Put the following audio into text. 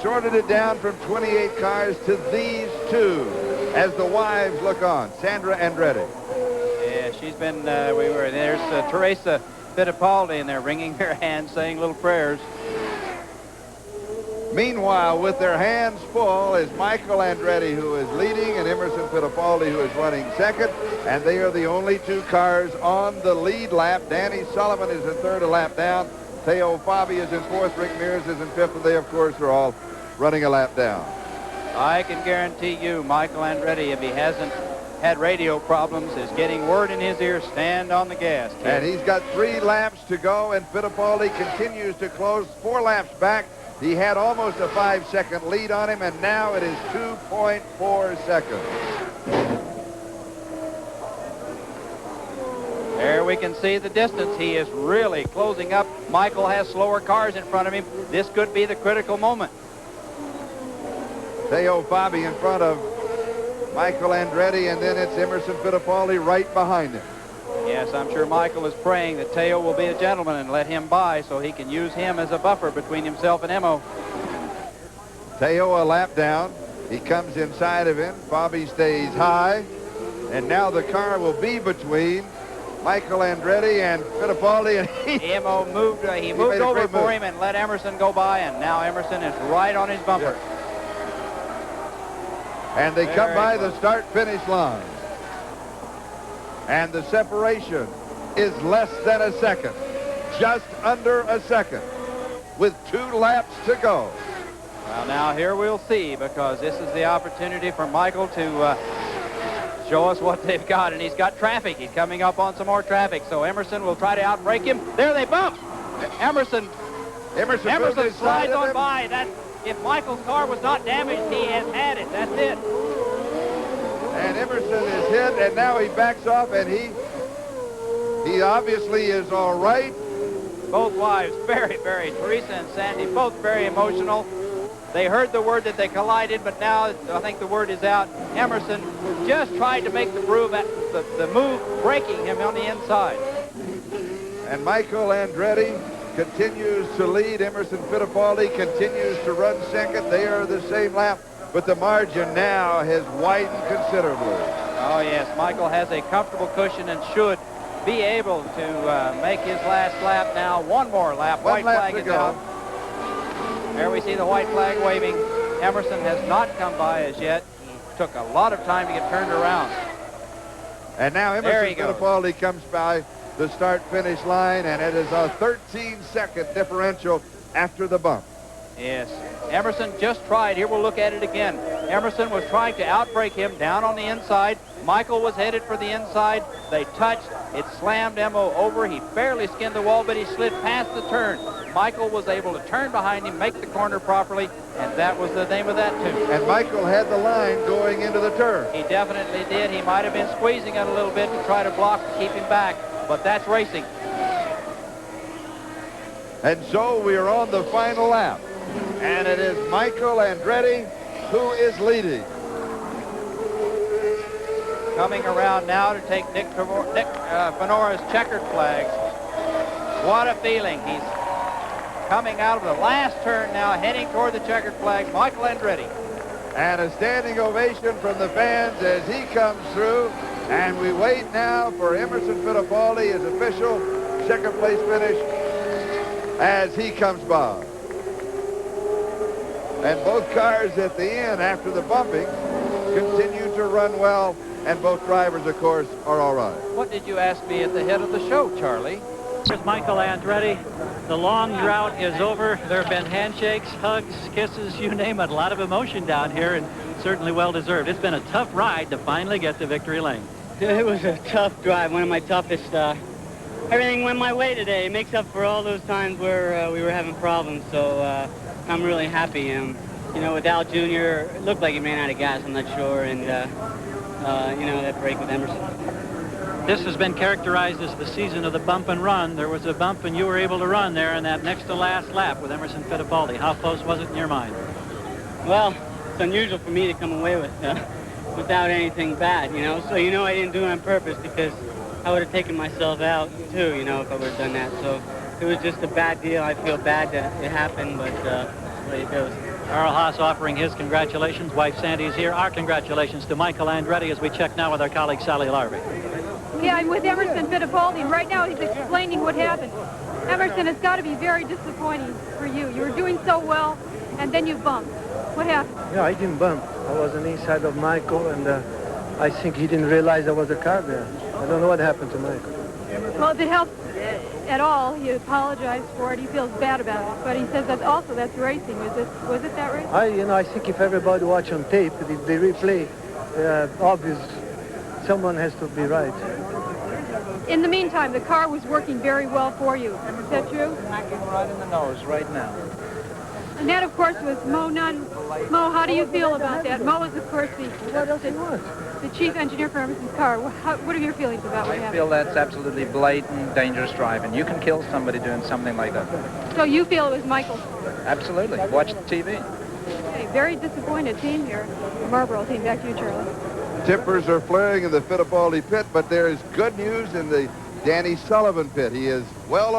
sorted it down from 28 cars to these two as the wives look on. Sandra Andretti. Yeah, she's been, there's Teresa Fittipaldi, and they're wringing their hands, saying little prayers. Meanwhile, with their hands full is Michael Andretti, who is leading, and Emerson Fittipaldi, who is running second. And they are the only two cars on the lead lap. Danny Sullivan is in third, a lap down. Theo Fabi is in fourth. Rick Mears is in fifth. And they, of course, are all running a lap down. I can guarantee you, Michael Andretti, if he hasn't had radio problems, is getting word in his ear, stand on the gas. Kid. And he's got 3 laps to go, and Fittipaldi continues to close 4 laps back. He had almost a 5-second lead on him, and now it is 2.4 seconds. There we can see the distance. He is really closing up. Michael has slower cars in front of him. This could be the critical moment. Theo Fabi in front of Michael Andretti, and then it's Emerson Fittipaldi right behind him. Yes, I'm sure Michael is praying that Theo will be a gentleman and let him by so he can use him as a buffer between himself and Emo. Theo a lap down. He comes inside of him. Fabi stays high. And now the car will be between Michael Andretti and Fittipaldi. And Emo moved, he moved over for him and let Emerson go by, and now Emerson is right on his bumper. Yes. And they come by the start-finish line. And the separation is less than a second, just under a second, with 2 laps to go. Well, now here we'll see, because this is the opportunity for Michael to show us what they've got, and he's got traffic. He's coming up on some more traffic, so Emerson will try to outbrake him. There they bump. Emerson slides on by. That, if Michael's car was not damaged, he has had it. That's it. And Emerson is hit, and now he backs off, and he obviously is all right. Both wives, very, Teresa and Sandy, both very emotional. They heard the word that they collided, but now I think the word is out. Emerson just tried to make the move, breaking him on the inside. And Michael Andretti continues to lead. Emerson Fittipaldi continues to run second. They are the same lap, but the margin now has widened considerably. Oh, yes. Michael has a comfortable cushion and should be able to make his last lap now. One more lap. White flag is out. There we see the white flag waving. Emerson has not come by as yet. He took a lot of time to get turned around. And now Emerson Fittipaldi comes by the start-finish line, and it is a 13-second differential after the bump. Yes. Emerson just tried. Here we'll look at it again. Emerson was trying to outbrake him down on the inside. Michael was headed for the inside. They touched. It slammed Emo over. He barely skinned the wall, but he slid past the turn. Michael was able to turn behind him, make the corner properly, and that was the name of that too. And Michael had the line going into the turn. He definitely did. He might have been squeezing it a little bit to try to block to keep him back, but that's racing. And so we are on the final lap. And it is Michael Andretti who is leading. Coming around now to take Nick Fenora's checkered flags. What a feeling. He's coming out of the last turn now, heading toward the checkered flag, Michael Andretti. And a standing ovation from the fans as he comes through. And we wait now for Emerson Fittipaldi, his official second place finish, as he comes by. And both cars at the end after the bumping continue to run well, and both drivers, of course, are all right. What did you ask me at the head of the show, Charlie? Here's Michael Andretti. The long drought is over. There have been handshakes, hugs, kisses, you name it. A lot of emotion down here, and certainly well-deserved. It's been a tough ride to finally get to victory lane. It was a tough drive, one of my toughest. Everything went my way today. It makes up for all those times where we were having problems, so I'm really happy. You know, with Al Jr., it looked like he ran out of gas, I'm not sure, and, you know, that break with Emerson. This has been characterized as the season of the bump and run. There was a bump, and you were able to run there in that next to last lap with Emerson Fittipaldi. How close was it in your mind? Well, it's unusual for me to come away with without anything bad, you know. So, you know, I didn't do it on purpose because I would have taken myself out, too, you know, if I would have done that. So it was just a bad deal. I feel bad that it happened, but the way it goes. Earl Haas offering his congratulations. Wife Sandy's here. Our congratulations to Michael Andretti as we check now with our colleague Sally Larby. Yeah, I'm with Emerson Fittipaldi, and right now he's explaining what happened. Emerson, it's got to be very disappointing for you. You were doing so well, and then you bumped. What happened? Yeah, I didn't bump. I was on the inside of Michael, and I think he didn't realize there was a car there. I don't know what happened to Michael. Well, if it helps at all, he apologized for it. He feels bad about it, but he says that also that's racing. Was it that racing? I think if everybody watch on tape, if they replay, obvious, someone has to be right. In the meantime, the car was working very well for you. Is that true? Smacking right in the nose right now. And that, of course, was Mo Nunn. Mo, how do you feel about that? Mo is, of course, the chief engineer for Emerson's car. What are your feelings about what happened? I feel that's absolutely blatant, dangerous driving. You can kill somebody doing something like that. So you feel it was Michael? Absolutely. Watch the TV. Okay, very disappointed team here. The Marlboro team. Back to you, Charlie. Tippers are flaring in the Fittipaldi pit, but there is good news in the Danny Sullivan pit. He is well